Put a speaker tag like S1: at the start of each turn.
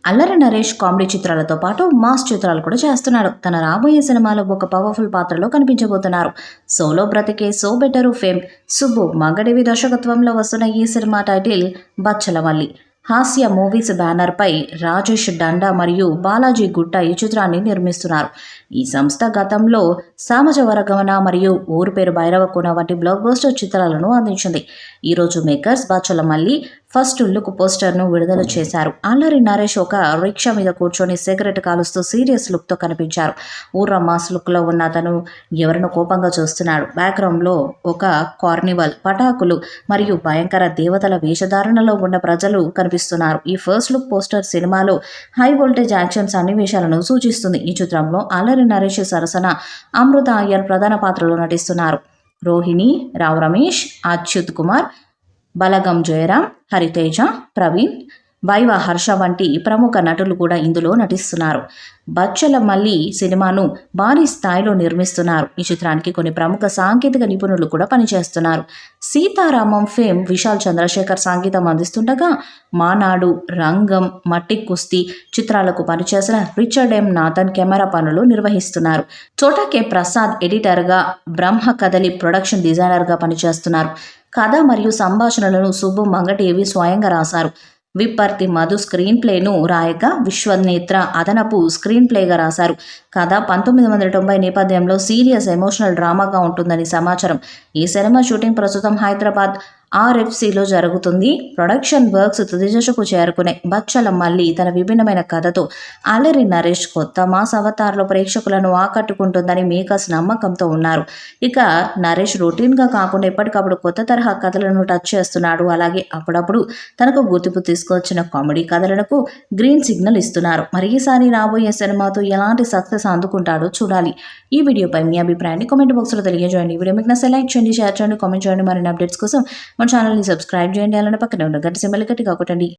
S1: Allari Naresh comedy చిత్రాలతో పాటు mass చిత్రాలు కూడా చేస్తున్నాడు. తన రాబోయే సినిమాలో ఒక పవర్ఫుల్ పాత్రలో కనిపించబోతున్నారు. సోలో బ్రతికే సో బెటరు ఫేమ్ సుబ్బు మగడివి దర్శకత్వంలో వస్తున్న ఈ సినిమా టైటిల్ బచ్చలమల్లి. హాస్య మూవీస్ బ్యానర్పై రాజేష్ డండా మరియు బాలాజీ గుట్ట ఈ చిత్రాన్ని నిర్మిస్తున్నారు. ఈ సంస్థ గతంలో సామజ వరగమన మరియు ఊరు పేరు భైరవకోన వంటి బ్లాక్ బస్టర్ చిత్రాలను అందించింది. ఈరోజు మేకర్స్ బచ్చలమల్లి ఫస్ట్ లుక్ పోస్టర్ను విడుదల చేశారు. అల్లరి నరేష్ ఒక రిక్షా మీద కూర్చొని సిగరెట్ కాలుస్తూ సీరియస్ లుక్తో కనిపించారు. ఊర్ర మాస్ లుక్లో ఉన్న అతను ఎవరినో కోపంగా చూస్తున్నాడు. బ్యాక్గ్రౌండ్లో ఒక కార్నివల్, పటాకులు మరియు భయంకర దేవతల వేషధారణలో ఉన్న ప్రజలు కనిపిస్తున్నారు. ఈ ఫస్ట్ లుక్ పోస్టర్ సినిమాలో హై వోల్టేజ్ యాక్షన్ సన్నివేశాలను సూచిస్తుంది. ఈ చిత్రంలో అల్లరి నరేష్ సరసన అమృత అయ్యర్ ప్రధాన పాత్రలో నటిస్తున్నారు. రోహిణి, రావు రమేష్, అచ్యుత్ కుమార్, బలగం జయరాం, హరితేజ, ప్రవీణ్, వైవ హర్ష వంటి ప్రముఖ నటులు కూడా ఇందులో నటిస్తున్నారు. బచ్చలమల్లి సినిమాను భారీ స్థాయిలో నిర్మిస్తున్నారు. ఈ చిత్రానికి కొన్ని ప్రముఖ సాంకేతిక నిపుణులు కూడా పనిచేస్తున్నారు. సీతారామం ఫేమ్ విశాల్ చంద్రశేఖర్ సంగీతం అందిస్తుండగా మానాడు, రంగం, మట్టి కుస్తీ చిత్రాలకు పనిచేసిన రిచర్డ్ ఎం నాథన్ కెమెరా పనులు నిర్వహిస్తున్నారు. చోటా కె ప్రసాద్ ఎడిటర్గా, బ్రహ్మ కదలి ప్రొడక్షన్ డిజైనర్గా పనిచేస్తున్నారు. కథ మరియు సంభాషణలను సుబ్బు మంగటేవి స్వయంగా రాశారు. విప్పర్తి మధు స్క్రీన్ ప్లేను రాయగా విశ్వనేత్ర అదనపు స్క్రీన్ ప్లేగా రాశారు. కథ 1990 నేపథ్యంలో సీరియస్ ఎమోషనల్ డ్రామాగా ఉంటుందని సమాచారం. ఈ సినిమా షూటింగ్ ప్రస్తుతం హైదరాబాద్ RFCలో జరుగుతుంది. ప్రొడక్షన్ వర్క్స్ తుది దశకు చేరుకునే బచ్చలమల్లి తన విభిన్నమైన కథతో అల్లరి నరేష్ కొత్త మాస్ అవతారంలో ప్రేక్షకులను ఆకట్టుకుంటుందని మేకర్స్ నమ్మకంతో ఉన్నారు. ఇక నరేష్ రొటీన్గా కాకుండా ఎప్పటికప్పుడు కొత్త తరహా కథలను టచ్ చేస్తున్నాడు. అలాగే అప్పుడప్పుడు తనకు గుర్తింపు తీసుకొచ్చిన కామెడీ కథలకు గ్రీన్ సిగ్నల్ ఇస్తున్నారు. మరి ఈసారి రాబోయే సినిమాతో ఎలాంటి సక్సెస్ అందుకుంటాడో చూడాలి. ఈ వీడియోపై మీ అభిప్రాయాన్ని కామెంట్ బాక్స్లో తెలియజేయండి. ఈ వీడియో మీకు నచ్చితే లైక్ చేయండి, షేర్ చేయండి, కామెంట్ చేయండి. మరిన్ని అప్డేట్స్ కోసం మన ఛానల్ని సబ్స్క్రైబ్ చేయండి. అలానే పక్కనే ఉన్న గంట సింబల్ గట్టిగా కొట్టండి.